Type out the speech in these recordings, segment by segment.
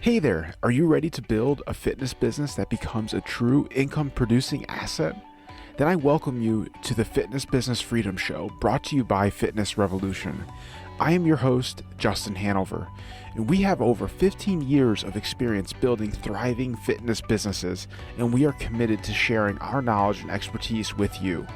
Hey there, are you ready to build a fitness business that becomes a true income producing asset? Then I welcome you to the Fitness Business Freedom Show, brought to you by Fitness Revolution. I am your host, Justin Hanover, and we have over 15 years of experience building thriving fitness businesses, and we are committed to sharing our knowledge and expertise with you.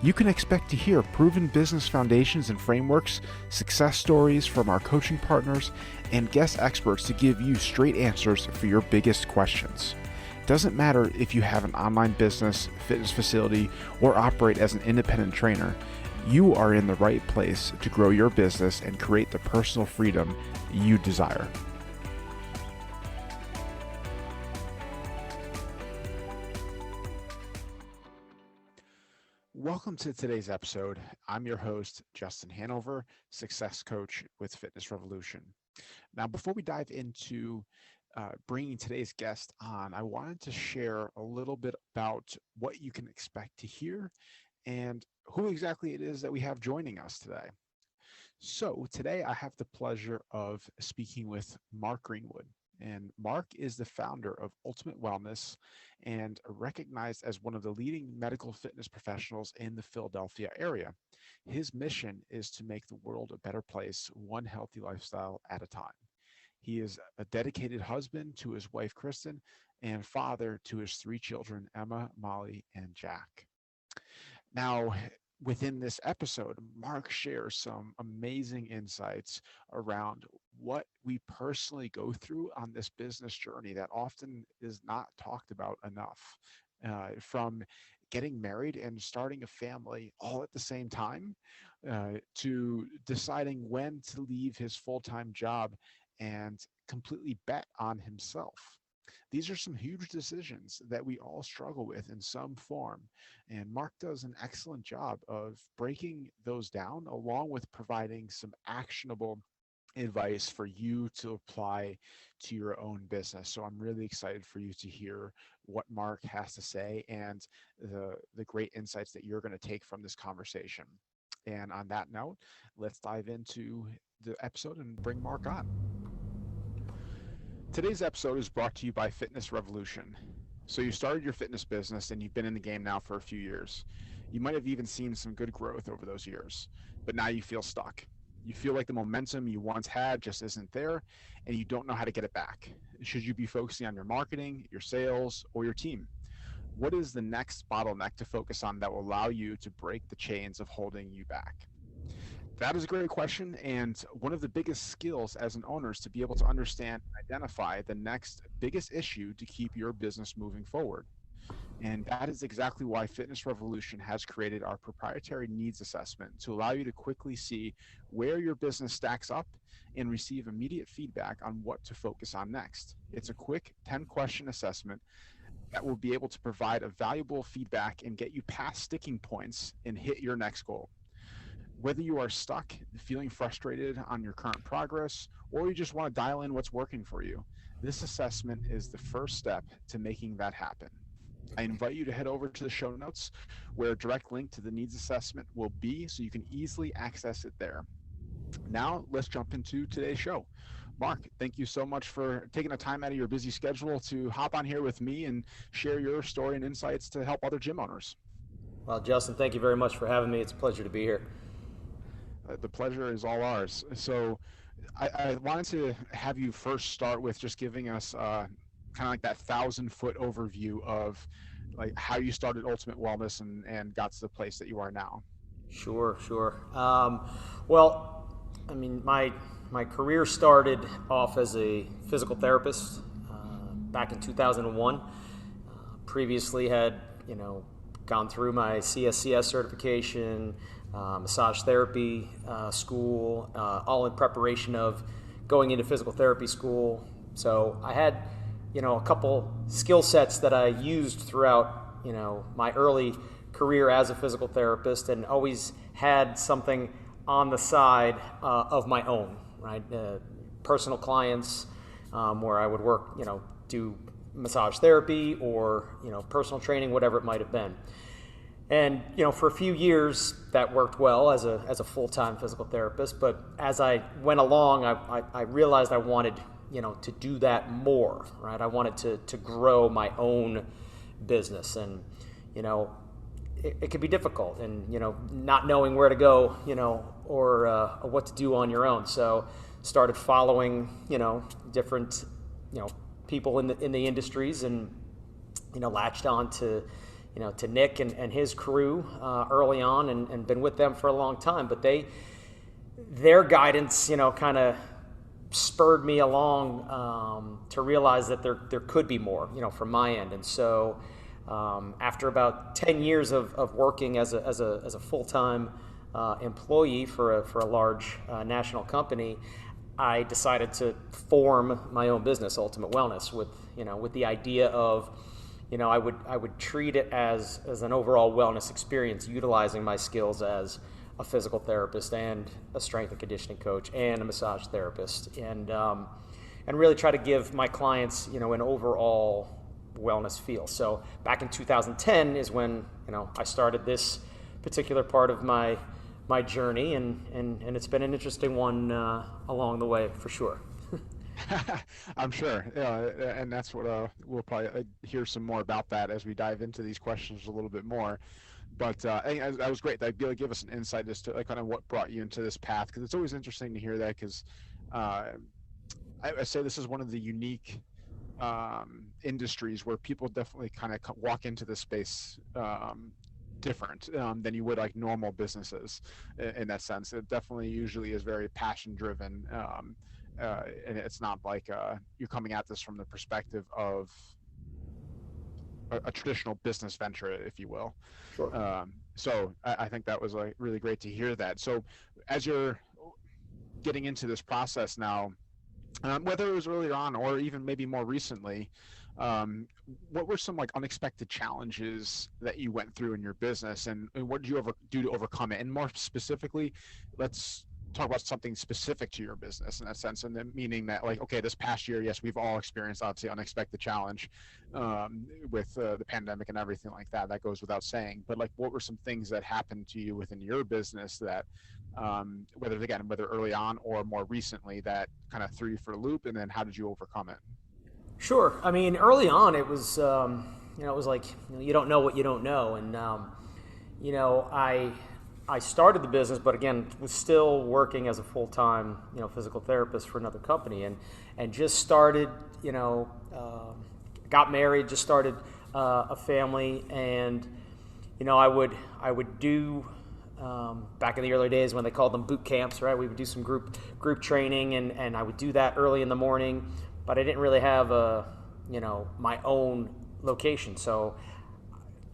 You can expect to hear proven business foundations and frameworks, success stories from our coaching partners, and guest experts to give you straight answers for your biggest questions. It doesn't matter if you have an online business, fitness facility, or operate as an independent trainer. You are in the right place to grow your business and create the personal freedom you desire. Welcome to today's episode. I'm your host, Justin Hanover, success coach with Fitness Revolution. Now, before we dive into bringing today's guest on, I wanted to share a little bit about what you can expect to hear and who exactly it is that we have joining us today. So today I have the pleasure of speaking with Mark Greenwood. And Mark is the founder of Ultimate Wellness and recognized as one of the leading medical fitness professionals in the Philadelphia area. His mission is to make the world a better place, one healthy lifestyle at a time. He is a dedicated husband to his wife, Kristin, and father to his three children, Emma, Molly, and Jack. Now, within this episode, Mark shares some amazing insights around what we personally go through on this business journey that often is not talked about enough. From getting married and starting a family all at the same time, to deciding when to leave his full-time job and completely bet on himself. These are some huge decisions that we all struggle with in some form. And Mark does an excellent job of breaking those down, along with providing some actionable advice for you to apply to your own business. So I'm really excited for you to hear what Mark has to say and the great insights that you're going to take from this conversation. And on that note, let's dive into the episode and bring Mark on. Today's episode is brought to you by Fitness Revolution. So you started your fitness business and you've been in the game now for a few years. You might have even seen some good growth over those years, but now you feel stuck. You feel like the momentum you once had just isn't there, and you don't know how to get it back. Should you be focusing on your marketing, your sales, or your team? What is the next bottleneck to focus on that will allow you to break the chains of holding you back? That is a great question, and one of the biggest skills as an owner is to be able to understand and identify the next biggest issue to keep your business moving forward. And that is exactly why Fitness Revolution has created our proprietary needs assessment to allow you to quickly see where your business stacks up and receive immediate feedback on what to focus on next. It's a quick 10-question assessment that will be able to provide a valuable feedback and get you past sticking points and hit your next goal. Whether you are stuck, feeling frustrated on your current progress, or you just want to dial in what's working for you, this assessment is the first step to making that happen. I invite you to head over to the show notes where a direct link to the needs assessment will be so you can easily access it there. Now, let's jump into today's show. Mark, thank you so much for taking the time out of your busy schedule to hop on here with me and share your story and insights to help other gym owners. Well, Justin, thank you very much for having me. It's a pleasure to be here. The pleasure is all ours. So I wanted to have you first start with just giving us kind of like that 1,000-foot overview of like how you started Ultimate Wellness and got to the place that you are now. Sure. Well, I mean, my career started off as a physical therapist back in 2001. Previously had, gone through my CSCS certification, massage therapy school, all in preparation of going into physical therapy school. So I had, a couple skill sets that I used throughout, my early career as a physical therapist, and always had something on the side of my own, right? Personal clients where I would work, do massage therapy or, personal training, whatever it might have been. And, for a few years that worked well as a full-time physical therapist. But as I went along, I realized I wanted, to do that more, right? I wanted to grow my own business, and, it could be difficult, and, not knowing where to go, or what to do on your own. So started following, different, people in the industries, and, latched on to Nick and his crew early on, and been with them for a long time. But their guidance, kind of spurred me along to realize that there could be more, from my end. And so after about 10 years of working as a full-time employee for a large national company, I decided to form my own business, Ultimate Wellness, with the idea of, I would treat it as an overall wellness experience, utilizing my skills as a physical therapist and a strength and conditioning coach and a massage therapist, and really try to give my clients, an overall wellness feel. So back in 2010 is when, I started this particular part of my journey, and it's been an interesting one along the way, for sure. I'm sure, and that's what we'll probably hear some more about that as we dive into these questions a little bit more. But that was great. That give us an insight as to kind of what brought you into this path, because it's always interesting to hear that, because I say this is one of the unique industries where people definitely kind of walk into this space different than you would like normal businesses in that sense. It definitely usually is very passion driven. And it's not like you're coming at this from the perspective of a traditional business venture, if you will. Sure. So I think that was like really great to hear that. So as you're getting into this process now, whether it was earlier on or even maybe more recently, what were some like unexpected challenges that you went through in your business, and what did you do to overcome it? And more specifically, let's talk about something specific to your business in that sense, and then meaning that, like, okay, this past year, yes, we've all experienced obviously unexpected challenge with the pandemic and everything like that. That goes without saying. But like, what were some things that happened to you within your business that, whether early on or more recently, that kind of threw you for a loop, and then how did you overcome it? Sure. I mean, early on, it was, it was like, you don't know what you don't know, and I started the business, but again, was still working as a full-time, physical therapist for another company, and just started, got married, just started a family, and I would do back in the early days when they called them boot camps, right? We would do some group training, and I would do that early in the morning, but I didn't really have my own location, so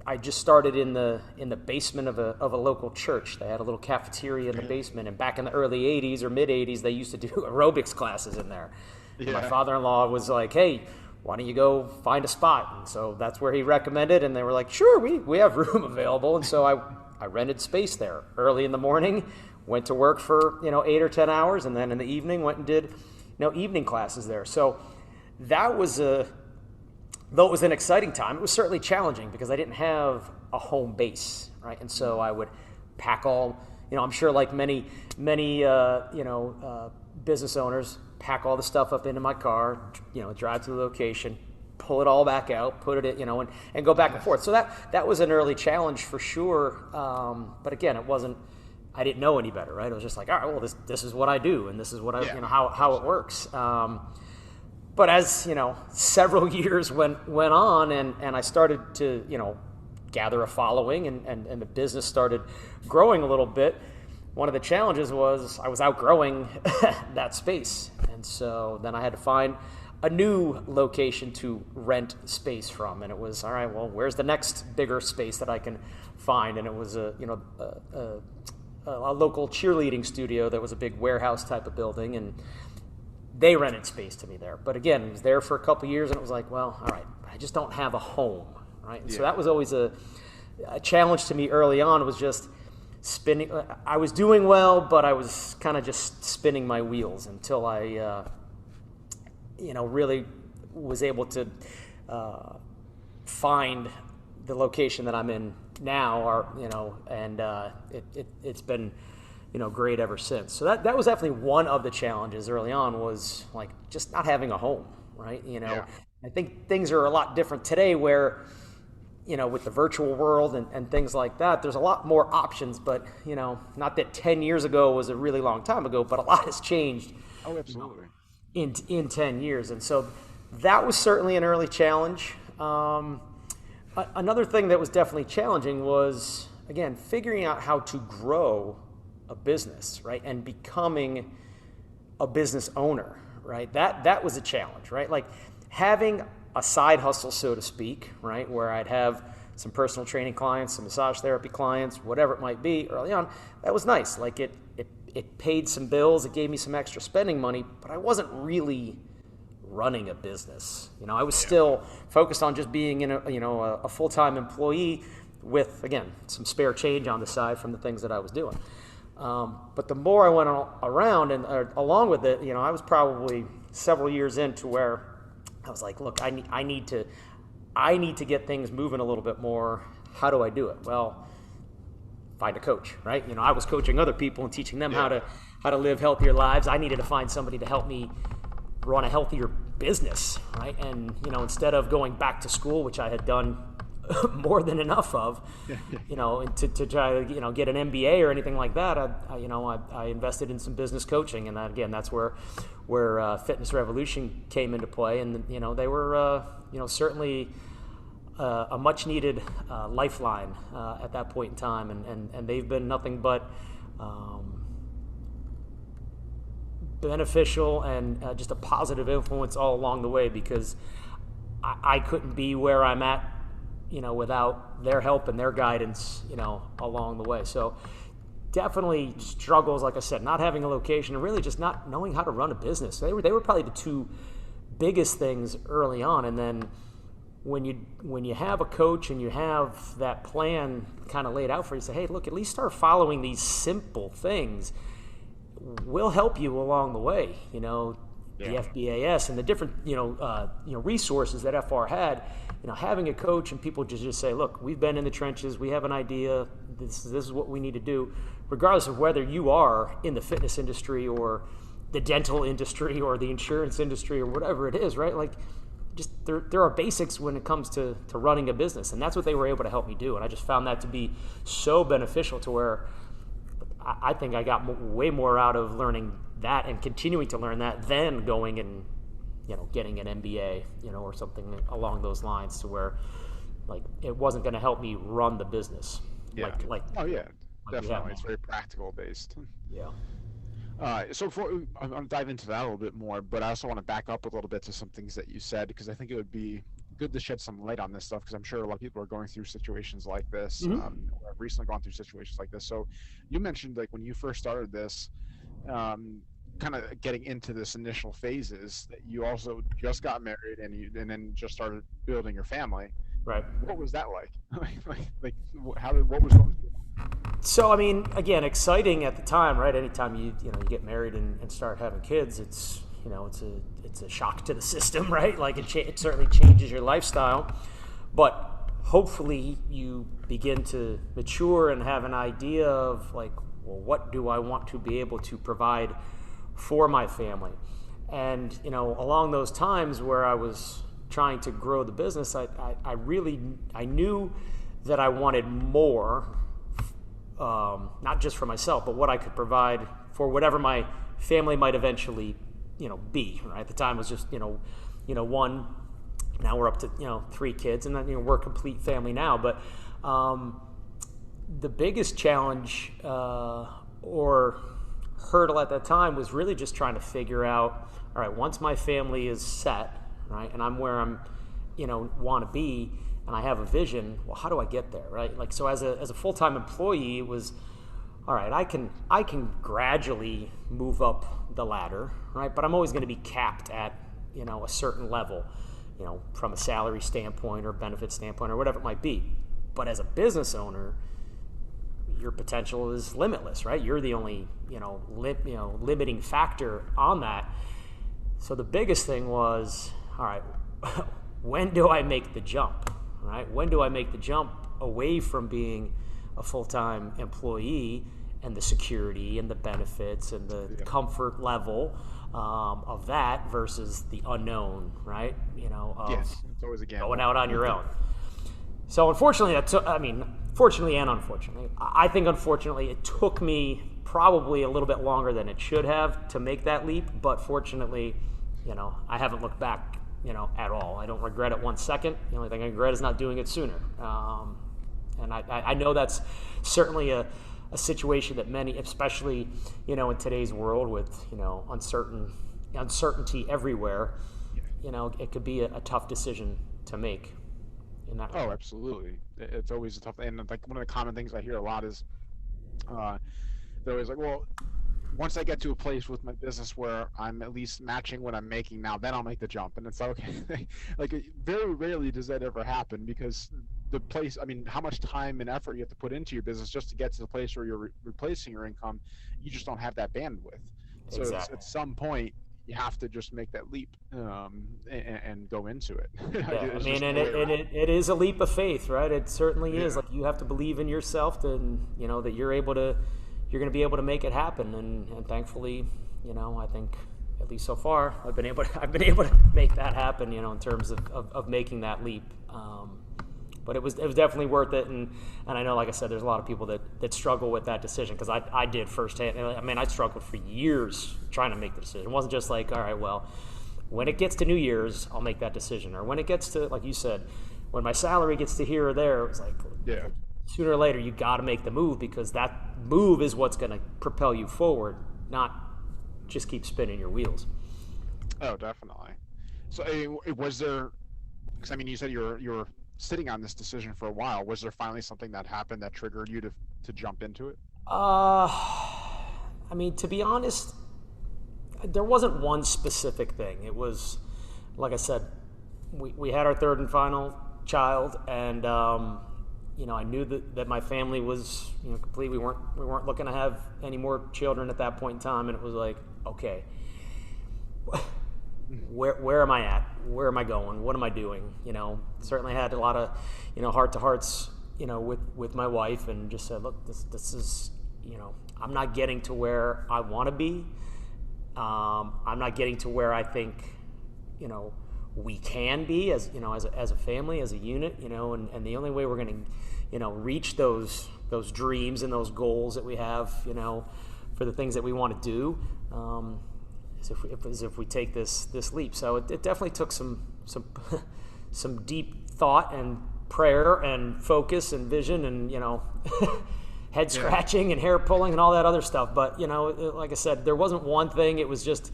I just started in the basement of a local church. They had a little cafeteria in the basement, and back in the early 80s or mid 80s, they used to do aerobics classes in there. Yeah. My father-in-law was like, "Hey, why don't you go find a spot?" And so that's where he recommended, and they were like, "Sure, we have room available." And so I rented space there early in the morning, went to work for 8 or 10 hours, and then in the evening went and did evening classes there. So that was though it was an exciting time, it was certainly challenging because I didn't have a home base, right? And so I would pack all, I'm sure like many business owners, pack all the stuff up into my car, drive to the location, pull it all back out, put it in, and go back and forth. So that was an early challenge for sure. But again, I didn't know any better, right? It was just like, all right, well, this is what I do, and this is what how it works. But as several years went on, and I started to gather a following, and the business started growing a little bit, one of the challenges was I was outgrowing that space, and so then I had to find a new location to rent space from, and it was, all right, well, where's the next bigger space that I can find? And it was a local cheerleading studio that was a big warehouse type of building, and they rented space to me there. But again, I was there for a couple of years, and it was like, well, all right, I just don't have a home, right? And so that was always a challenge to me early on, was just spinning. I was doing well, but I was kind of just spinning my wheels until I, really was able to find the location that I'm in now, and it's been great ever since. So that was definitely one of the challenges early on, was like just not having a home, right? Yeah. I think things are a lot different today where, with the virtual world and things like that, there's a lot more options, but, not that 10 years ago was a really long time ago, but a lot has changed. Oh, absolutely. In 10 years. And so that was certainly an early challenge. Another thing that was definitely challenging was, again, figuring out how to grow a business, right? And becoming a business owner, right? That was a challenge, right? Like having a side hustle, so to speak, right? Where I'd have some personal training clients, some massage therapy clients, whatever it might be early on. That was nice. Like it paid some bills. It gave me some extra spending money, but I wasn't really running a business. I was still focused on just being a full-time employee with, again, some spare change on the side from the things that I was doing. But the more I went around and along with it, I was probably several years into where I was like, look, I need to get things moving a little bit more. How do I do it? Well, find a coach, right? I was coaching other people and teaching them how to live healthier lives. I needed to find somebody to help me run a healthier business, right? And instead of going back to school, which I had done more than enough of, to try to get an MBA or anything like that, I invested in some business coaching, and that's where Fitness Revolution came into play, and they were certainly a much needed lifeline at that point in time, and they've been nothing but beneficial and just a positive influence all along the way, because I couldn't be where I'm at, without their help and their guidance, along the way. So definitely struggles, like I said, not having a location and really just not knowing how to run a business. They were probably the two biggest things early on. And then when you have a coach and you have that plan kind of laid out for you, say, hey, look, at least start following these simple things. We'll help you along the way. The FBAS and the different resources that FR had. Having a coach and people just say, look, we've been in the trenches, we have an idea, this is what we need to do, regardless of whether you are in the fitness industry or the dental industry or the insurance industry or whatever it is, right? Like, just there are basics when it comes to running a business, and that's what they were able to help me do. And I just found that to be so beneficial, to where I think I got way more out of learning that and continuing to learn that than going and getting an MBA, or something along those lines, to where like it wasn't going to help me run the business. Yeah. Definitely. It's very practical based. Yeah. So I'm going to dive into that a little bit more, but I also want to back up a little bit to some things that you said, because I think it would be good to shed some light on this stuff, because I'm sure a lot of people are going through situations like this, or have recently gone through situations like this. So you mentioned, like, when you first started this, kind of getting into this initial phases, that you also just got married and then just started building your family. Right. What was that like? What was So, I mean, again, exciting at the time, right? Anytime you get married and start having kids, it's a shock to the system, right? Like it certainly changes your lifestyle, but hopefully you begin to mature and have an idea of, like, well, what do I want to be able to provide for my family? And along those times where I was trying to grow the business, I knew that I wanted more, not just for myself, but what I could provide for whatever my family might eventually be, right? At the time it was just one. Now we're up to 3 kids, and then we're a complete family now. But the biggest challenge or hurdle at that time was really just trying to figure out, all right, once my family is set, right, and I'm where I'm want to be, and I have a vision, well, how do I get there, right? Like, so as a full-time employee, it was, all right, I can gradually move up the ladder, right? But I'm always going to be capped at a certain level, from a salary standpoint or benefit standpoint or whatever it might be. But as a business owner, your potential is limitless, right? You're the only limiting factor on that. So the biggest thing was, all right, when do I make the jump, right? When do I make the jump away from being a full-time employee and the security and the benefits and the comfort level of that versus the unknown, right? Of Yes, it's always a gamble. going out on your own. So unfortunately, fortunately and unfortunately, I think unfortunately it took me probably a little bit longer than it should have to make that leap. But fortunately, I haven't looked back, at all. I don't regret it 1 second. The only thing I regret is not doing it sooner. And I know that's certainly a situation that many, especially, in today's world with, uncertainty everywhere, it could be a tough decision to make. Oh, absolutely. It's always a tough, and like one of the common things I hear a lot is, they're always like, well, once I get to a place with my business where I'm at least matching what I'm making now, then I'll make the jump. And it's like, okay, like very rarely does that ever happen, because the place, I mean, how much time and effort you have to put into your business just to get to the place where you're replacing your income, you just don't have that bandwidth. So Exactly. at some point, you have to just make that leap, and go into it. Yeah, I There's mean, just no and way around it is a leap of faith, right? It certainly it. is. Yeah. Like, you have to believe in yourself, and that you're going to be able to make it happen. And thankfully, I think at least so far, I've been able to make that happen. In terms of making that leap. But it was definitely worth it, and I know, like I said, there's a lot of people that struggle with that decision, because I did firsthand. I mean, I struggled for years trying to make the decision. It wasn't just like, all right, well, when it gets to New Year's, I'll make that decision, or when it gets to, like you said, when my salary gets to here or there, it was like, Yeah. sooner or later you got to make the move, because that move is what's going to propel you forward, not just keep spinning your wheels. Oh, definitely. So, was there? Because I mean, you said you're sitting on this decision for a while. Was there finally something that happened that triggered you to jump into it? I mean, to be honest, there wasn't one specific thing. It was, like I said, we had our third and final child, and I knew that my family was complete. We weren't looking to have any more children at that point in time, and it was like, okay, where am I at? Where am I going? What am I doing? Certainly had a lot of heart to hearts with my wife, and just said, look, this is I'm not getting to where I want to be. I'm not getting to where I think we can be as as a family, as a unit, and the only way we're going to reach those dreams and those goals that we have for the things that we want to do, is if we take this leap. So it definitely took some some deep thought and prayer and focus and vision and head scratching and hair pulling and all that other stuff. But like I said, there wasn't one thing. It was just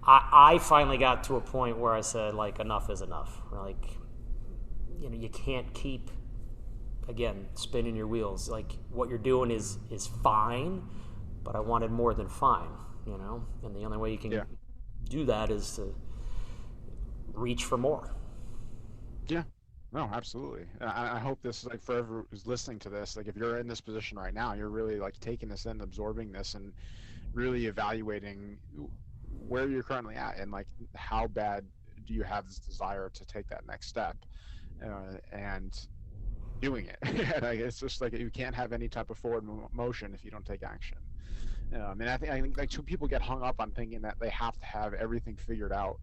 I finally got to a point where I said, like, enough is enough. Like, you can't keep, again, spinning your wheels. Like, what you're doing is fine, but I wanted more than fine. And the only way you can do that is to reach for more. Yeah. No, absolutely. I hope this is, like, for everyone who's listening to this, like, if you're in this position right now, you're really, like, taking this in, absorbing this, and really evaluating where you're currently at, and, like, how bad do you have this desire to take that next step, and doing it. And it's just like, you can't have any type of forward motion if you don't take action. And I think like, two people get hung up on thinking that they have to have everything figured out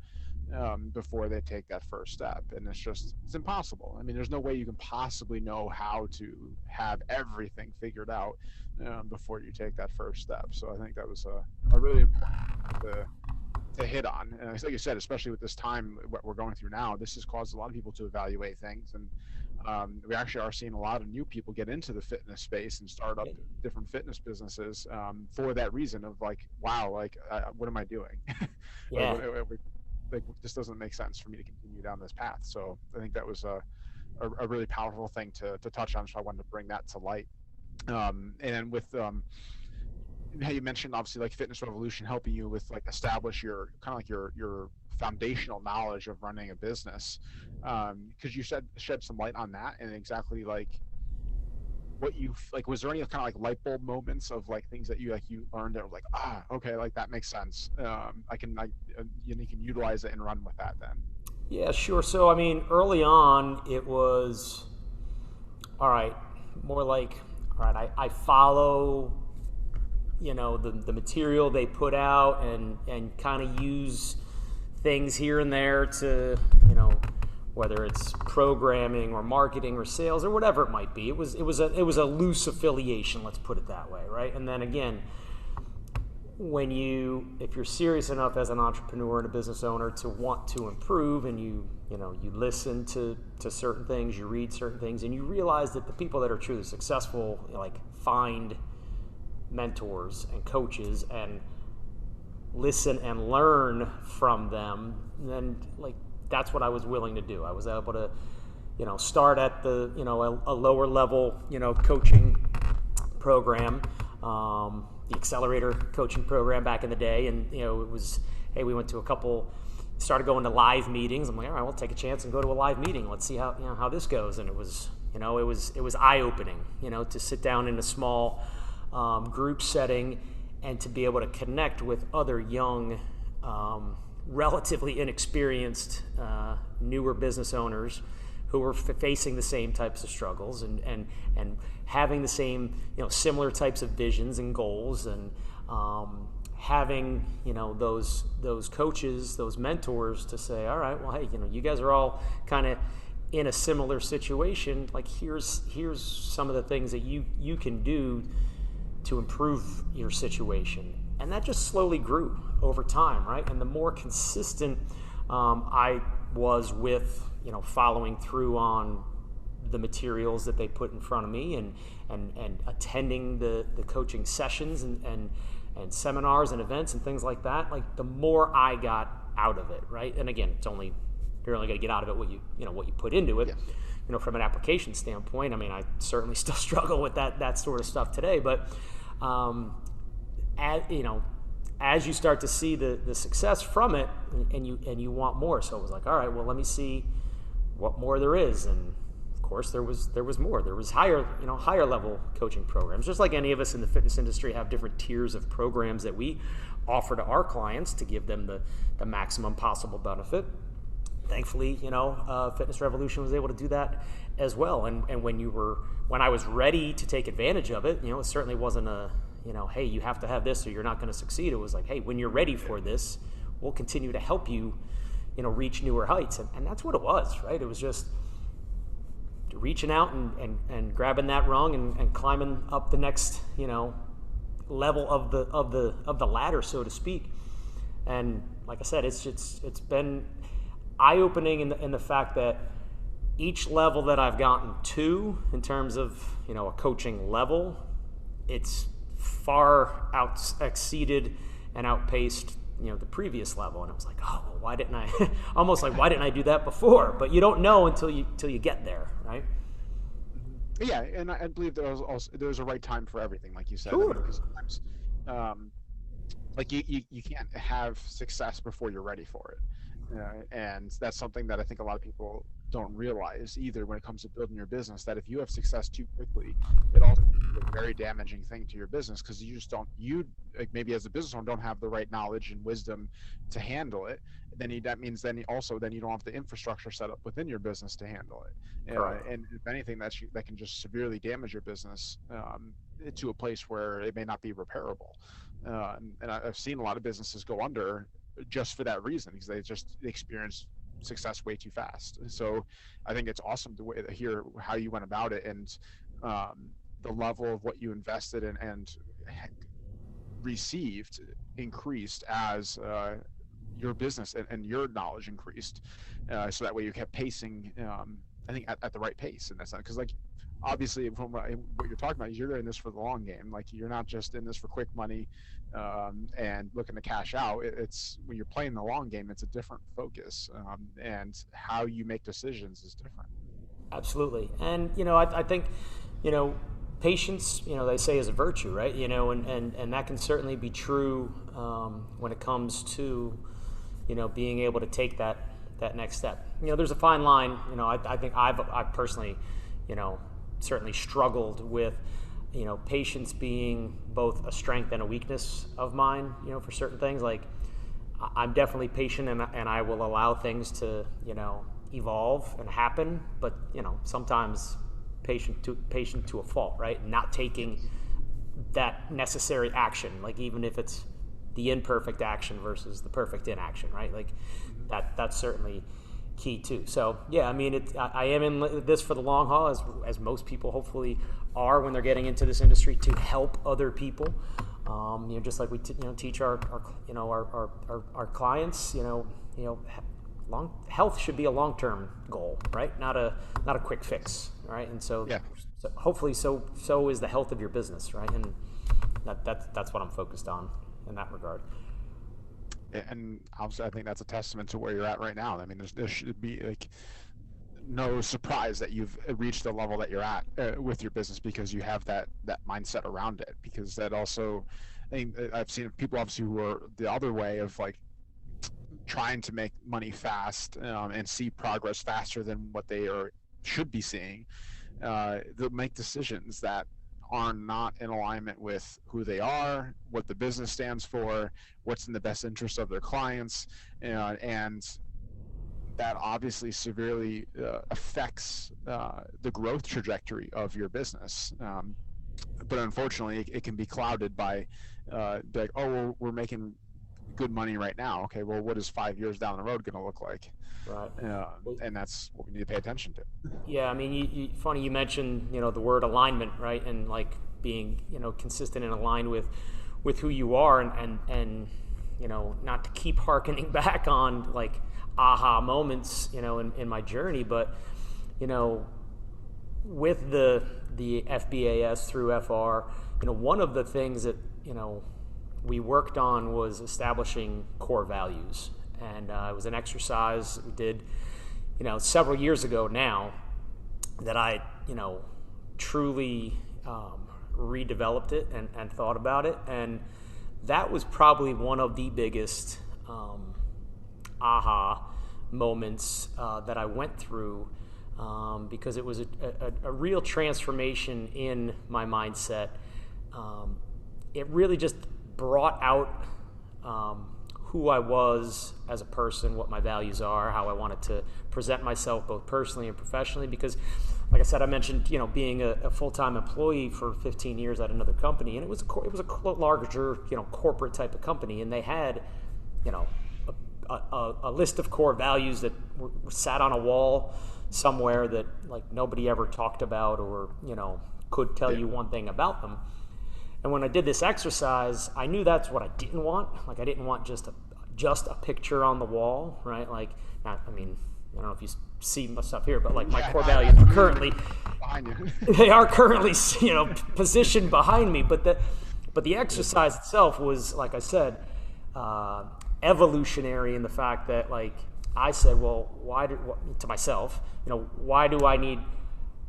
before they take that first step, and it's impossible. I mean, there's no way you can possibly know how to have everything figured out before you take that first step. So I think that was a really important to hit on. And like you said, especially with this time, what we're going through now, this has caused a lot of people to evaluate things, and we actually are seeing a lot of new people get into the fitness space and start up different fitness businesses for that reason of, like, wow, like, what am I doing? Yeah. Like, this doesn't make sense for me to continue down this path. So I think that was a really powerful thing to touch on. So I wanted to bring that to light. And with how you mentioned, obviously, like, Fitness Revolution helping you with, like, establish your kind of like your foundational knowledge of running a business. Could you shed some light on that, and exactly, like, what you like? Was there any kind of, like, light bulb moments of, like, things that you learned that were like, okay, like, that makes sense. You can utilize it and run with that then. Yeah, sure. So I mean, early on, it was all right. More like, all right, I follow the material they put out and kind of use things here and there to, whether it's programming or marketing or sales or whatever it might be. It was a loose affiliation, let's put it that way, right? And then again, if you're serious enough as an entrepreneur and a business owner to want to improve, and you listen to certain things, you read certain things, and you realize that the people that are truly successful, find mentors and coaches and listen and learn from them, then that's what I was willing to do. I was able to, start at the, a lower level, coaching program, the accelerator coaching program back in the day. And, it was, hey, we went to started going to live meetings. I'm like, all right, we'll take a chance and go to a live meeting. Let's see how this goes. And it was, it was eye-opening, to sit down in a small group setting and to be able to connect with other young, relatively inexperienced, newer business owners who were facing the same types of struggles and having the same, similar types of visions and goals, and having, those coaches, those mentors to say, all right, well, hey, you guys are all kind of in a similar situation. Here's some of the things that you can do to improve your situation. And that just slowly grew over time, right? And the more consistent I was with, following through on the materials that they put in front of me and attending the coaching sessions and seminars and events and things like that, the more I got out of it, right? And again, you're only going to get out of it what you put into it. Yes. From an application standpoint, I certainly still struggle with that sort of stuff today, but as you start to see the success from it, and you want more, so it was like, all right, well, let me see what more there is. And of course there was more. There was higher level coaching programs. Just like any of us in the fitness industry have different tiers of programs that we offer to our clients to give them the maximum possible benefit. Thankfully, Fitness Revolution was able to do that as well. And when I was ready to take advantage of it, it certainly wasn't hey, you have to have this or you're not going to succeed. It was like, hey, when you're ready for this, we'll continue to help you, reach newer heights. And that's what it was, right? It was just reaching out and grabbing that rung and climbing up the next, level of the ladder, so to speak. And like I said, it's been eye-opening in the fact that each level that I've gotten to in terms of, a coaching level, it's far exceeded and outpaced, the previous level. And I was like, oh, well, why didn't I, almost like, why didn't I do that before? But you don't know until you get there, right? Yeah, and I believe there's a right time for everything, like you said. Sure. Because sometimes, you can't have success before you're ready for it. And that's something that I think a lot of people don't realize either when it comes to building your business, that if you have success too quickly, it also is a very damaging thing to your business, because maybe as a business owner don't have the right knowledge and wisdom to handle it. That means you don't have the infrastructure set up within your business to handle it. And if anything, that can just severely damage your business to a place where it may not be repairable. And I've seen a lot of businesses go under just for that reason, because they just experience success way too fast. So I think it's awesome to hear how you went about it, and the level of what you invested in and received increased as your business and your knowledge increased. So that way you kept pacing, I think at the right pace in that sense. Because obviously from what you're talking about, you're in this for the long game. You're not just in this for quick money and looking to cash out. It's when you're playing the long game, it's a different focus, and how you make decisions is different. Absolutely. And I think patience, they say, is a virtue, right? And that can certainly be true when it comes to being able to take that next step. There's a fine line. I think I've personally certainly struggled with patience being both a strength and a weakness of mine, for certain things. I'm definitely patient, and I will allow things to, evolve and happen, but, sometimes patient to a fault, right? Not taking that necessary action, like even if it's the imperfect action versus the perfect inaction, right? Like that's certainly key too. So yeah, I mean, I am in this for the long haul, as most people hopefully are when they're getting into this industry, to help other people. Just like we teach our clients, health should be a long-term goal, right? Not a quick fix, right? And so, Yeah. so hopefully so is the health of your business, right? And that's what I'm focused on in that regard. And obviously, I think that's a testament to where you're at right now. I mean, there should be like no surprise that you've reached the level that you're at with your business, because you have that mindset around it. Because that also, I mean, I've seen people obviously who are the other way of like trying to make money fast and see progress faster than what they should be seeing. They'll make decisions that are not in alignment with who they are, what the business stands for, what's in the best interest of their clients, and that obviously severely affects the growth trajectory of your business. But unfortunately, it can be clouded by like, oh, well, we're making good money right now. Okay, well, what is 5 years down the road going to look like? Right. And that's what we need to pay attention to. Yeah, I mean, funny you mentioned the word alignment, right? And like being consistent and aligned with who you are, and not to keep harkening back on like aha moments in my journey, but with the FBAS through FR, one of the things that we worked on was establishing core values. And it was an exercise we did, several years ago now, that I, truly redeveloped it and thought about it. And that was probably one of the biggest aha moments that I went through, because it was a real transformation in my mindset. It really just brought out who I was as a person, what my values are, how I wanted to present myself both personally and professionally. Because, like I said, I mentioned being a full-time employee for 15 years at another company, and it was a larger corporate type of company, and they had a list of core values that were sat on a wall somewhere that like nobody ever talked about or could tell you one thing about them. And when I did this exercise, I knew that's what I didn't want. Like I didn't want just a picture on the wall, right? Like, I don't know if you see my stuff here, but like my core values are currently behind you. They are currently positioned behind me. But the exercise itself was, like I said, evolutionary in the fact that like I said, well, to myself, why do I need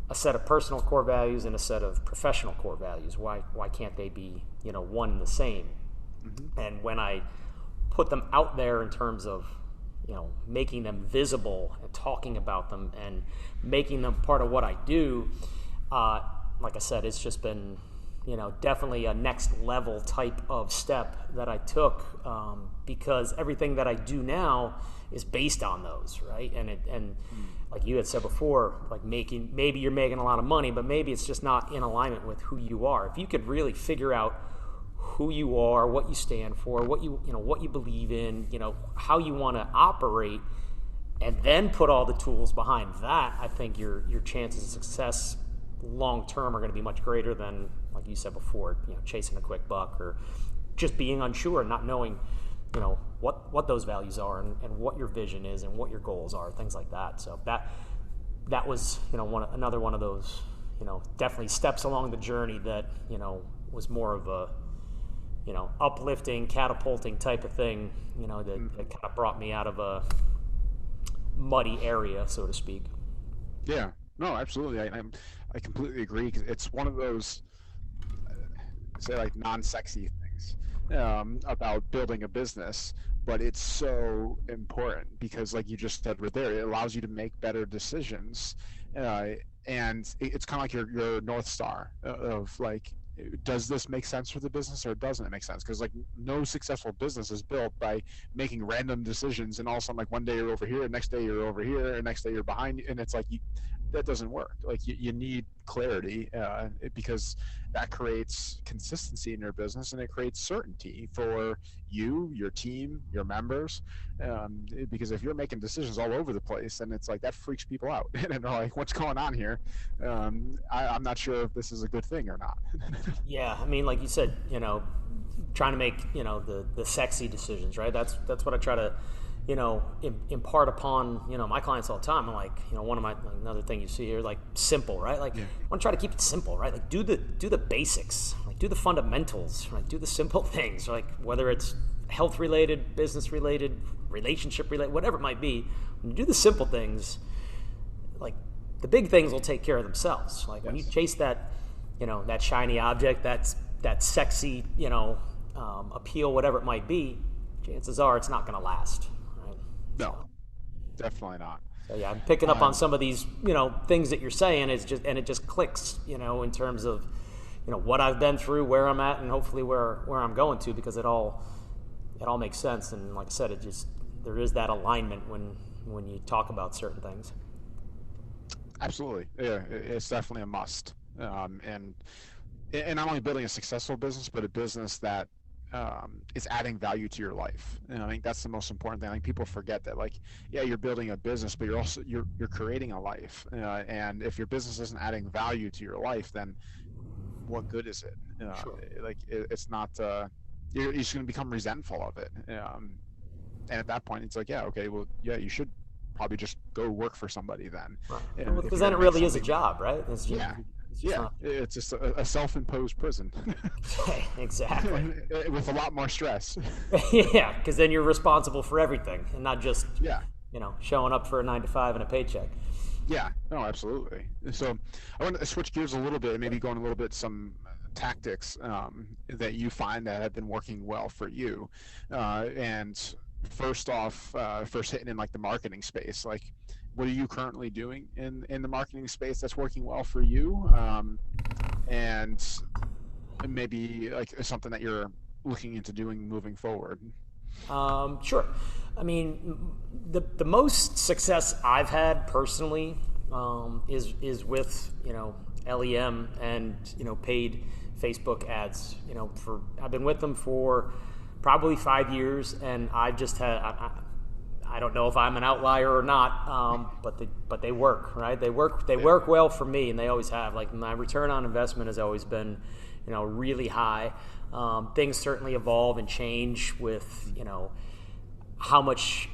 a set of personal core values and a set of professional core values? Why can't they be one and the same? Mm-hmm. And when I put them out there in terms of making them visible and talking about them and making them part of what I do, like I said, it's just been definitely a next level type of step that I took, because everything that I do now is based on those, right? And like you had said before, like maybe you're making a lot of money, but maybe it's just not in alignment with who you are. If you could really figure out who you are, what you stand for, what you believe in, how you want to operate, and then put all the tools behind that, I think your chances of success long term are going to be much greater than, like you said before, chasing a quick buck or just being unsure, not knowing what those values are and what your vision is and what your goals are, things like that. So that was another one of those definitely steps along the journey that was more of a uplifting, catapulting type of thing, that kind of brought me out of a muddy area, so to speak. Yeah, no, absolutely. I completely agree. 'Cause it's one of those, say, like non-sexy things about building a business, but it's so important because, like you just said right there, it allows you to make better decisions, and it's kind of like your North Star of like, does this make sense for the business or doesn't it make sense? Because like no successful business is built by making random decisions and all of a sudden like one day you're over here, next day you're over here, and next day you're behind, and it's like that doesn't work. Like you need clarity because that creates consistency in your business, and it creates certainty for you, your team, your members. Because if you're making decisions all over the place, then it's like that freaks people out, and they're like, "What's going on here? I'm not sure if this is a good thing or not." Yeah, I mean, like you said, trying to make the sexy decisions, right? That's what I try to impart upon my clients all the time. I'm like, one of my another thing you see here, like simple, right? Like, I want to try to keep it simple, right? Like do the basics, like do the fundamentals, right? Do the simple things, like whether it's health related, business related, relationship related, whatever it might be. When you do the simple things, like the big things will take care of themselves. Like when you chase that that shiny object, that sexy appeal, whatever it might be, chances are it's not going to last. No, definitely not. So yeah, I'm picking up on some of these, things that you're saying. It just clicks, in terms of, what I've been through, where I'm at, and hopefully where I'm going to, because it all makes sense. And like I said, there is that alignment when you talk about certain things. Absolutely, yeah, it's definitely a must. And not only building a successful business, but a business that is adding value to your life. And I think that's the most important thing. I think people forget that, like, yeah, you're building a business, but you're creating a life. And if your business isn't adding value to your life, then what good is it? Sure. Like it's not. You're just going to become resentful of it. And at that point, it's like, yeah, okay, well, yeah, you should probably just go work for somebody then. Right. Because then it really is a job, right? It's just a self-imposed prison. Exactly. With a lot more stress. Yeah, because then you're responsible for everything and not just showing up for a 9 to 5 and a paycheck. Yeah, no, absolutely. So I want to switch gears a little bit and maybe go on a little bit some tactics that you find that have been working well for you. And first off, first hitting in like the marketing space, like what are you currently doing in the marketing space that's working well for you? And maybe like something that you're looking into doing moving forward. Sure. I mean, the most success I've had personally is with LEM and paid Facebook ads. I've been with them for probably 5 years, and I've just had. I don't know if I'm an outlier or not, but they work, right? They work well for me, and they always have. Like my return on investment has always been, really high. Things certainly evolve and change with, how much,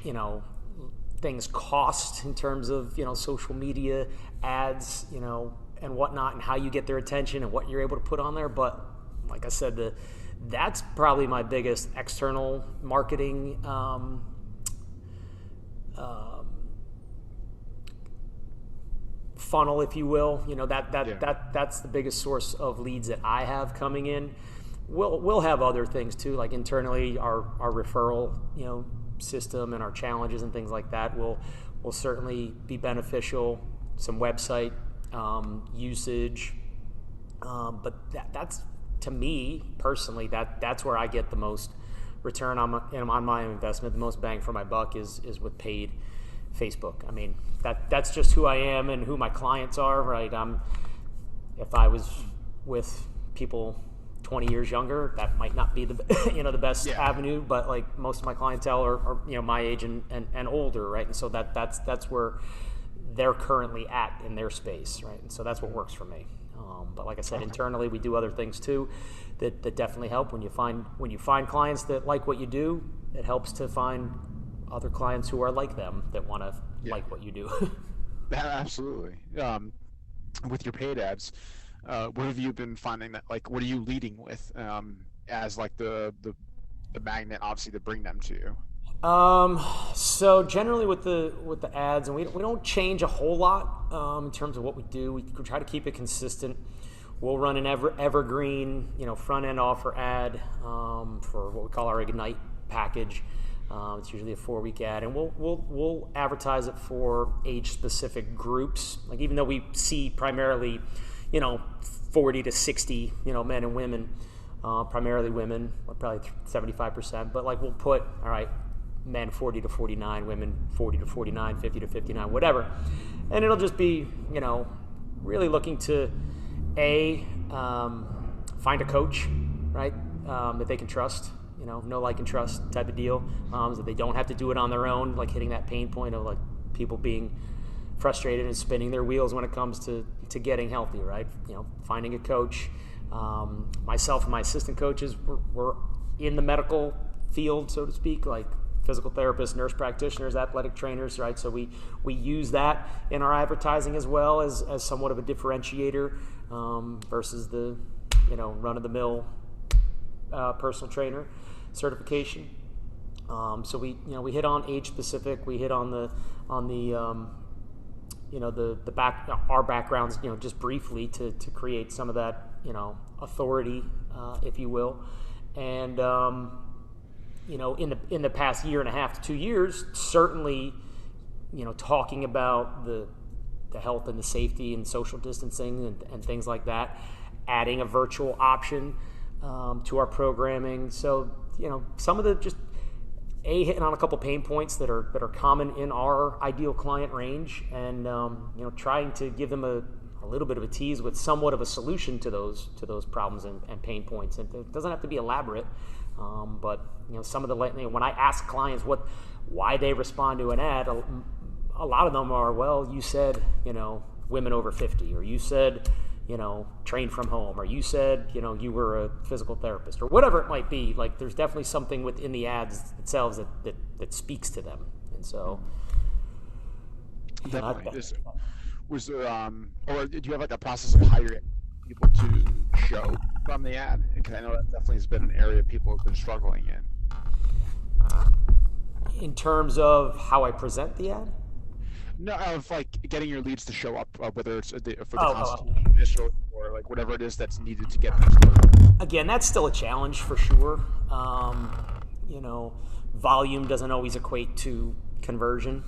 things cost in terms of, social media ads, and whatnot, and how you get their attention and what you're able to put on there. But like I said, that's probably my biggest external marketing funnel, if you will. That's the biggest source of leads that I have coming in. We'll have other things too, like internally our referral system and our challenges and things like that will certainly be beneficial. Some website usage, but that's to me personally that's where I get the most return on my investment. The most bang for my buck is with paid Facebook. I mean, that's just who I am and who my clients are, right? If I was with people 20 years younger, that might not be the the best avenue, but like most of my clientele are my age and older, right? And so that's where they're currently at in their space, right? And so that's what works for me. But like I said, internally we do other things too that definitely help. When you find clients that like what you do, it helps to find other clients who are like them that want to like what you do. Absolutely. With your paid ads, what have you been finding that, like, what are you leading with as like the magnet, obviously, to bring them to you? So generally with the ads, and we don't change a whole lot in terms of what we do. We try to keep it consistent. We'll run an evergreen, front end offer ad for what we call our Ignite package. It's usually a 4-week ad, and we'll advertise it for age specific groups. Like, even though we see primarily, 40 to 60, men and women, primarily women, probably 75%. But like we'll put, all right, men 40 to 49, women 40 to 49, 50 to 59, whatever. And it'll just be, really looking to find a coach, right, that they can trust, know, like, and trust type of deal, so that they don't have to do it on their own, like hitting that pain point of like people being frustrated and spinning their wheels when it comes to getting healthy, right? Finding a coach. Myself and my assistant coaches were in the medical field, so to speak, like physical therapists, nurse practitioners, athletic trainers, right? So we use that in our advertising as well as somewhat of a differentiator versus the run-of-the-mill personal trainer certification. So we hit on age specific. We hit on the our backgrounds, just briefly to create some of that, authority, if you will. And, in the past year and a half to 2 years, certainly, talking about the health and the safety and social distancing and things like that, adding a virtual option to our programming. So, some of the just hitting on a couple pain points that are common in our ideal client range, and trying to give them a little bit of a tease with somewhat of a solution to those problems and pain points. And it doesn't have to be elaborate, but some of the when I ask clients why they respond to an ad, a lot of them are, well, you said women over 50, or you said train from home, or you said you were a physical therapist, or whatever it might be. Like, there's definitely something within the ads themselves that speaks to them. And so definitely. Was there or do you have like a process of hiring people to show from the ad? Because I know that definitely has been an area people have been struggling in terms of how I present the ad. No, of like getting your leads to show up, whether it's for the consultation initial or like whatever it is that's needed to get them started. Again, that's still a challenge for sure. Volume doesn't always equate to conversion.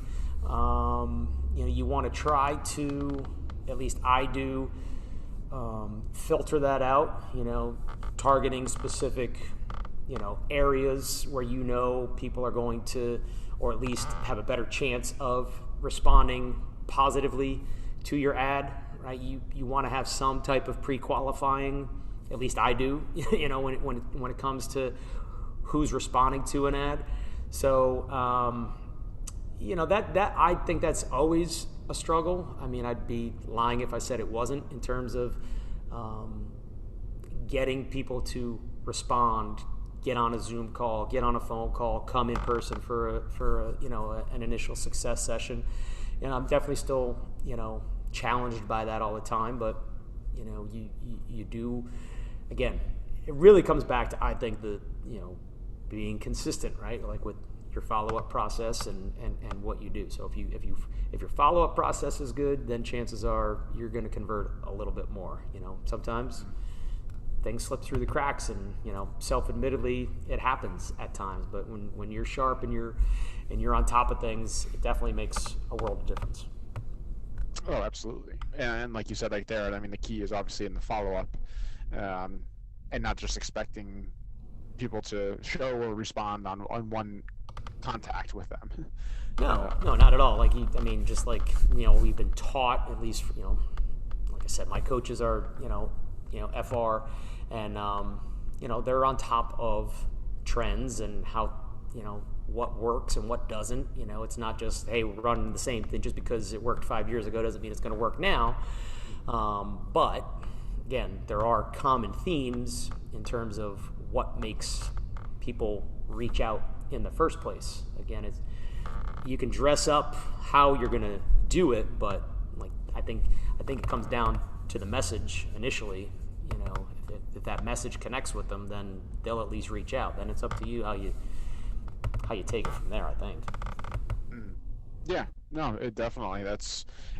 You want to try to, at least I do, filter that out. Targeting specific, areas where people are going to, or at least have a better chance of responding positively to your ad, right? You want to have some type of pre-qualifying, at least I do, when it comes to who's responding to an ad. So, that I think that's always a struggle. I mean, I'd be lying if I said it wasn't, in terms of getting people to respond, get on a Zoom call, get on a phone call, come in person for an initial success session. I'm definitely still, challenged by that all the time, but you do, again, it really comes back to, I think, the being consistent, right? Like with your follow-up process and what you do. So if your follow-up process is good, then chances are you're going to convert a little bit more. Sometimes things slip through the cracks, and self-admittedly it happens at times, but when you're sharp and you're on top of things, it definitely makes a world of difference. Oh, absolutely. And like you said right there, I mean, the key is obviously in the follow-up, and not just expecting people to show or respond on one contact with them. No, not at all. Like, just like, we've been taught, at least, like I said, my coaches are, FR, and, they're on top of trends and how, what works and what doesn't. It's not just, hey, we're running the same thing. Just because it worked 5 years ago doesn't mean it's going to work now. But again, there are common themes in terms of what makes people reach out in the first place. Again, you can dress up how you're going to do it, but like I think it comes down to the message initially. If that message connects with them, then they'll at least reach out. Then it's up to you how you take it from there, I think. Yeah, no, it definitely.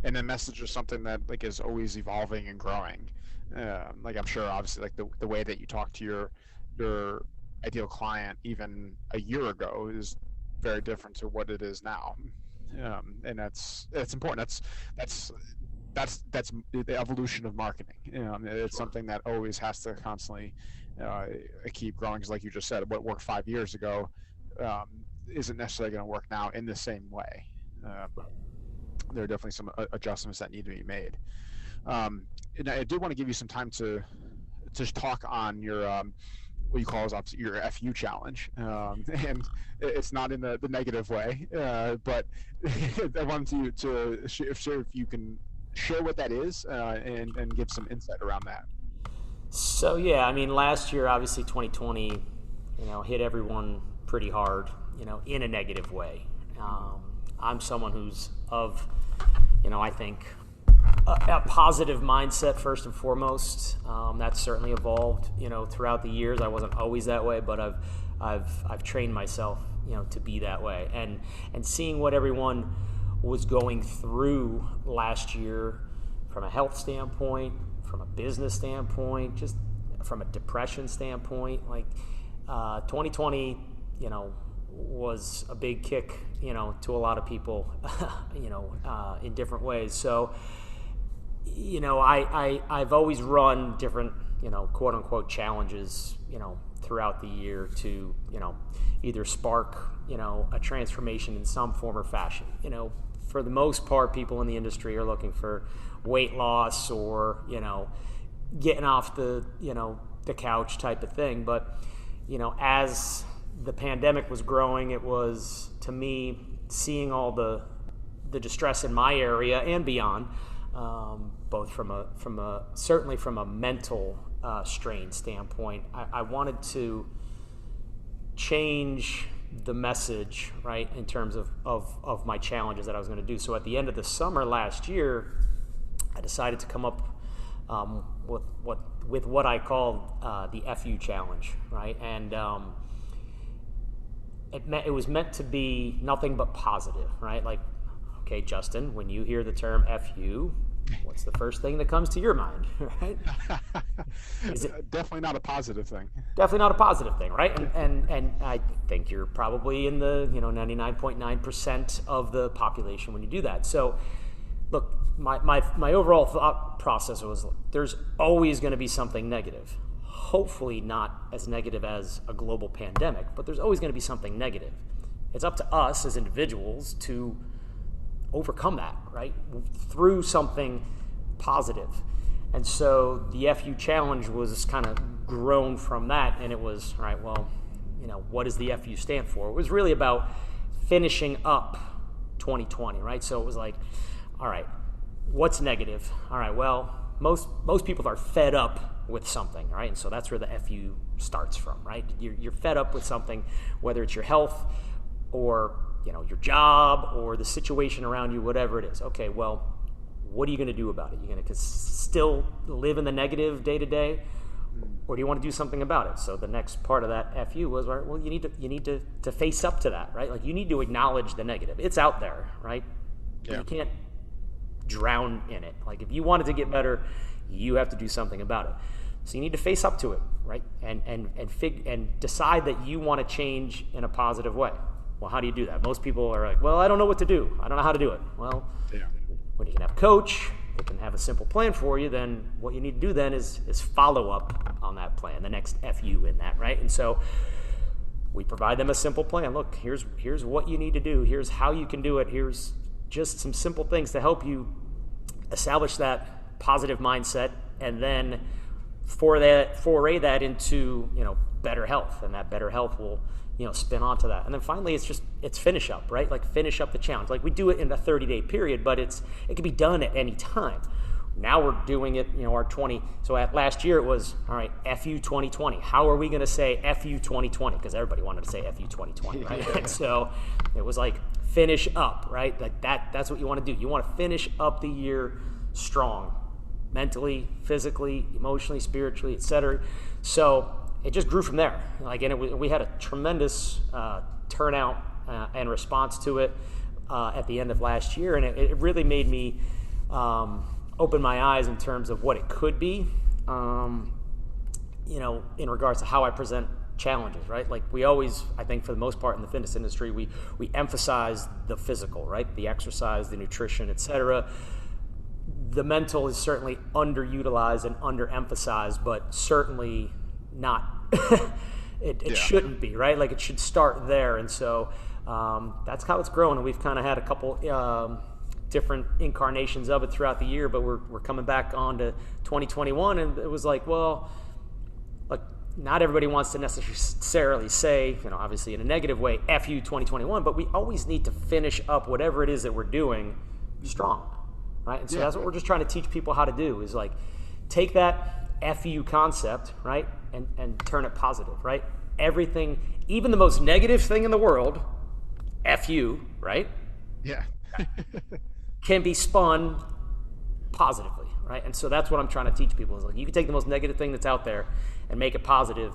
And the message is something that like is always evolving and growing. Like, I'm sure, obviously, like the way that you talk to your ideal client even a year ago is very different to what it is now. And that's important. That's the evolution of marketing. It's something that always has to constantly keep growing. Because like you just said, what worked 5 years ago isn't necessarily going to work now in the same way. There are definitely some adjustments that need to be made. And I did want to give you some time to talk on your what you call is your FU challenge, and it's not in the negative way, but I wanted to share if you can share what that is, and give some insight around that. So yeah, I mean, last year, obviously 2020, hit everyone pretty hard, in a negative way. I'm someone who's of, I think a positive mindset first and foremost. That's certainly evolved, throughout the years. I wasn't always that way, but I've trained myself, to be that way. And seeing what everyone was going through last year from a health standpoint, from a business standpoint, just from a depression standpoint, like 2020, was a big kick, to a lot of people, in different ways. So, I've always run different, quote unquote challenges, throughout the year to, either spark, a transformation in some form or fashion. For the most part, people in the industry are looking for weight loss or, getting off the couch type of thing. But, as the pandemic was growing, it was, to me, seeing all the distress in my area and beyond, both certainly from a mental strain standpoint. I wanted to change the message, right, in terms of my challenges that I was going to do. So at the end of the summer last year, I decided to come up with what I called the FU challenge, right? And it was meant to be nothing but positive, right? Like, okay, Justin, when you hear the term FU, what's the first thing that comes to your mind, right? Is it definitely not a positive thing? Definitely not a positive thing, right? And I think you're probably in the 99.9% of the population when you do that. So, look, my overall thought process was there's always going to be something negative. Hopefully not as negative as a global pandemic, but there's always going to be something negative. It's up to us as individuals to overcome that, right, through something positive. And so the FU challenge was kind of grown from that, and it was, all right, well, what does the FU stand for? It was really about finishing up 2020, right? So it was like, all right, what's negative? All right, well, most people are fed up with something, right? And so that's where the FU starts from, right? You're fed up with something, whether it's your health or your job or the situation around you, whatever it is. Okay, well, what are you going to do about it? You're going to still live in the negative day to day, or do you want to do something about it? So the next part of that FU was, right, well, you need to face up to that, right? Like, you need to acknowledge the negative. It's out there, right? Yeah. You can't drown in it. Like, if you want it to get better, you have to do something about it. So you need to face up to it, right? And decide that you want to change in a positive way. Well, how do you do that? Most people are like, well, I don't know what to do. I don't know how to do it. Well, yeah. When you can have a coach that can have a simple plan for you, then what you need to do then is follow up on that plan, the next FU in that, right? And so we provide them a simple plan. Look, here's what you need to do. Here's how you can do it. Here's just some simple things to help you establish that positive mindset, and then foray that into better health, and that better health will spin onto that. And then finally, it's finish up, right? Like, finish up the challenge. Like, we do it in a 30-day period, but it can be done at any time. Now we're doing it, our 20. So last year it was, all right, FU 2020. How are we going to say FU 2020? Because everybody wanted to say FU 2020, right? Yeah. And so it was like, finish up, right? Like that's what you want to do. You want to finish up the year strong, mentally, physically, emotionally, spiritually, etc. So it just grew from there. Like, and we had a tremendous turnout and response to it at the end of last year, and it really made me open my eyes in terms of what it could be, in regards to how I present challenges, right? Like, we always, I think for the most part in the fitness industry, we emphasize the physical, right? The exercise, the nutrition, etc. The mental is certainly underutilized and underemphasized, but certainly not, it shouldn't be, right? Like, it should start there. And so that's how it's grown, and we've kind of had a couple different incarnations of it throughout the year, but we're coming back on to 2021, and it was like, well, like, not everybody wants to necessarily say, obviously in a negative way, F you 2021, but we always need to finish up whatever it is that we're doing strong, right? And so that's what we're just trying to teach people how to do, is like take that F you concept, right, and turn it positive, right? Everything, even the most negative thing in the world, F you, right? Yeah. can be spun positively, right? And so that's what I'm trying to teach people, is like, you can take the most negative thing that's out there and make it positive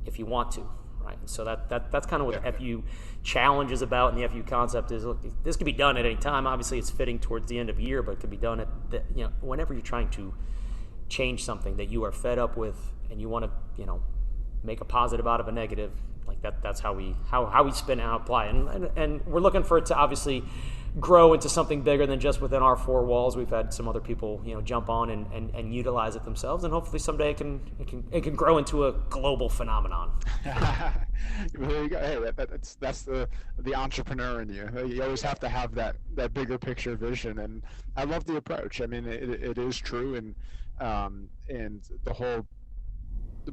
if you want to, right? And so that's kind of what the FU challenge is about, and the FU concept is, look, this can be done at any time. Obviously, it's fitting towards the end of the year, but it can be done whenever you're trying to change something that you are fed up with and you want to, make a positive out of a negative. Like that's how we spin and apply it. And we're looking for it to obviously grow into something bigger than just within our four walls. We've had some other people, jump on and utilize it themselves, and hopefully someday it can grow into a global phenomenon. Well, there you go. Hey, that's the entrepreneur in you. You always have to have that bigger picture vision, and I love the approach. I mean, it is true, and the whole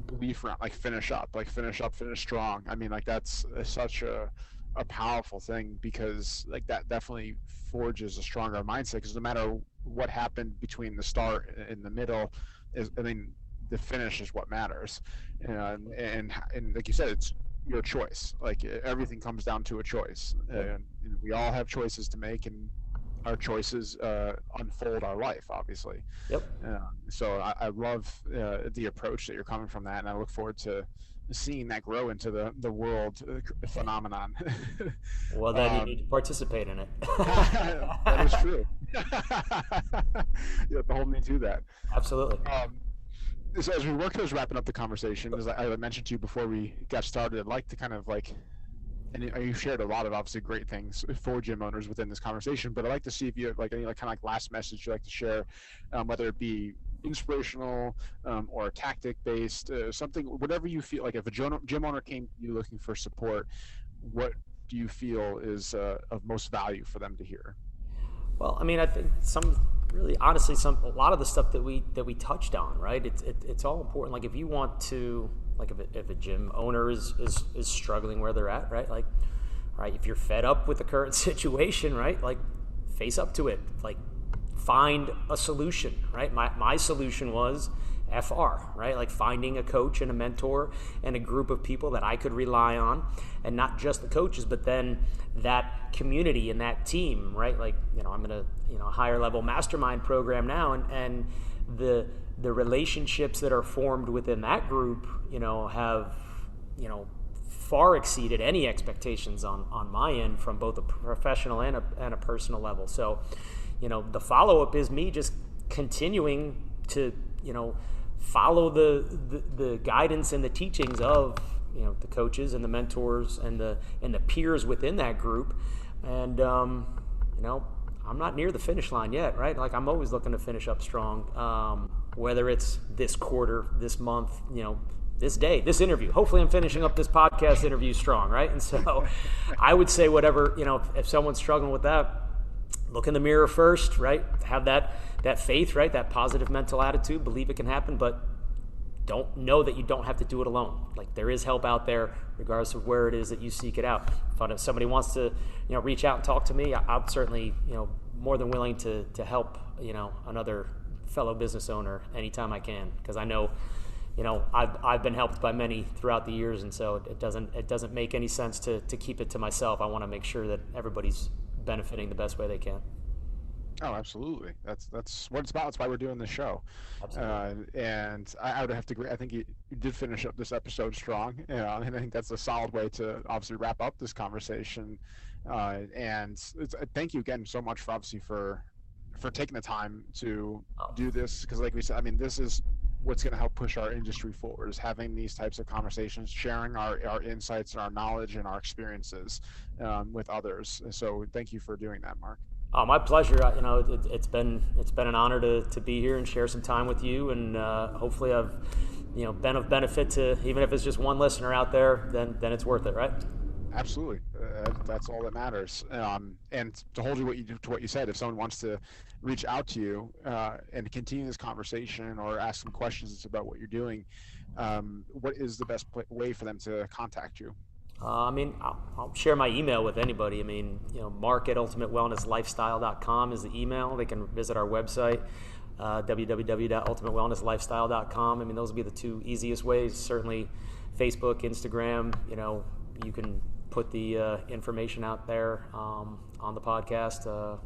belief around finish up, finish strong. I mean, that's such a powerful thing, because that definitely forges a stronger mindset, because no matter what happened between the start and the middle, the finish is what matters. And like you said, it's your choice. Everything comes down to a choice, and we all have choices to make, and our choices unfold our life, obviously. Yep. So I love the approach that you're coming from that, and I look forward to seeing that grow into the world phenomenon. Well, then you need to participate in it. That is true. You have to hold me to that. Absolutely. So as we work towards wrapping up the conversation, as I mentioned to you before we got started, I'd like to kind of and you shared a lot of obviously great things for gym owners within this conversation, but I'd like to see if you have any last message you'd like to share, whether it be inspirational or tactic based, something, whatever you feel. Like if a gym owner came to you looking for support, what do you feel is of most value for them to hear? Well, I mean, I think a lot of the stuff that we touched on, right? It's all important. Like if you want to, if a gym owner is struggling where they're at, right? Right, if you're fed up with the current situation, right? Face up to it. Find a solution, right? My solution was FR, right? Finding a coach and a mentor and a group of people that I could rely on, and not just the coaches, but then that community and that team, right? I'm in a higher level mastermind program now, and the relationships that are formed within that group, have, far exceeded any expectations on my end from both a professional and a personal level. So, the follow-up is me just continuing to, follow the guidance and the teachings of, the coaches and the mentors and the peers within that group. And, I'm not near the finish line yet, right? I'm always looking to finish up strong, whether it's this quarter, this month, this day, this interview. Hopefully I'm finishing up this podcast interview strong, right? And so I would say whatever, if someone's struggling with that, look in the mirror first, right? Have that faith, right? That positive mental attitude, believe it can happen, but don't know that you don't have to do it alone. There is help out there, regardless of where it is that you seek it out. If somebody wants to, reach out and talk to me, I'm certainly, more than willing to help, another fellow business owner anytime I can, because I know, I've been helped by many throughout the years, and so it doesn't make any sense to keep it to myself. I want to make sure that everybody's benefiting the best way they can. Oh, absolutely. That's what it's about. That's why we're doing this show. And I would have to agree. I think you did finish up this episode strong, and I think that's a solid way to obviously wrap up this conversation. And thank you again so much for taking the time to do this, because like we said, I mean, this is what's going to help push our industry forward, is having these types of conversations, sharing our insights and our knowledge and our experiences with others. So thank you for doing that, Mark. Oh, my pleasure. It's been an honor to be here and share some time with you, and hopefully I've been of benefit to, even if it's just one listener out there, then it's worth it, right? Absolutely. That's all that matters. And to hold you to what you said, if someone wants to reach out to you and continue this conversation or ask some questions about what you're doing, what is the best way for them to contact you? I'll share my email with anybody. Mark at ultimatewellnesslifestyle.com is the email. They can visit our website, www.ultimatewellnesslifestyle.com. Those would be the two easiest ways. Certainly Facebook, Instagram, you can put the information out there on the podcast.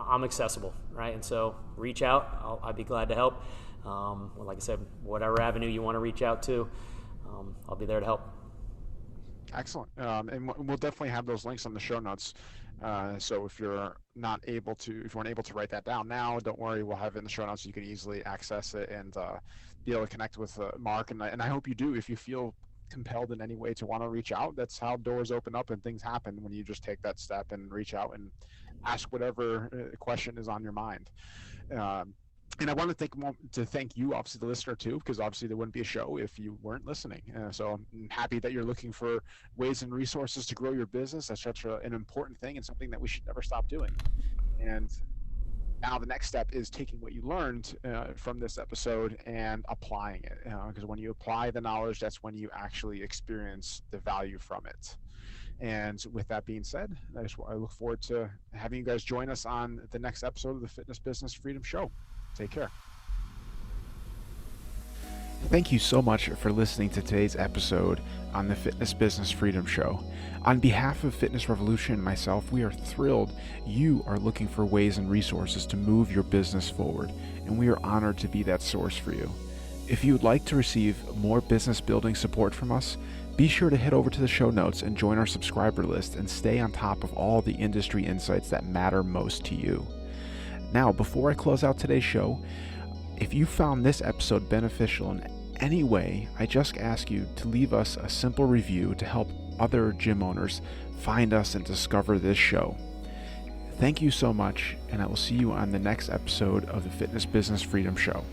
I'm accessible, right? And so reach out. I'd be glad to help. Like I said, whatever avenue you want to reach out to, I'll be there to help. Excellent. And we'll definitely have those links on the show notes. So if you're if you weren't able to write that down now, don't worry. We'll have it in the show notes. So you can easily access it and be able to connect with Mark. And I hope you do. If you feel compelled in any way to want to reach out, that's how doors open up and things happen when you just take that step and reach out and ask whatever question is on your mind. And I want to thank you, obviously, the listener, too, because obviously there wouldn't be a show if you weren't listening. So I'm happy that you're looking for ways and resources to grow your business. That's such an important thing and something that we should never stop doing. And now the next step is taking what you learned from this episode and applying it. Because when you apply the knowledge, that's when you actually experience the value from it. And with that being said, I look forward to having you guys join us on the next episode of the Fitness Business Freedom Show. Take care. Thank you so much for listening to today's episode on the Fitness Business Freedom Show. On behalf of Fitness Revolution and myself, we are thrilled you are looking for ways and resources to move your business forward, and we are honored to be that source for you. If you would like to receive more business building support from us, be sure to head over to the show notes and join our subscriber list and stay on top of all the industry insights that matter most to you. Now, before I close out today's show, if you found this episode beneficial in any way, I just ask you to leave us a simple review to help other gym owners find us and discover this show. Thank you so much, and I will see you on the next episode of the Fitness Business Freedom Show.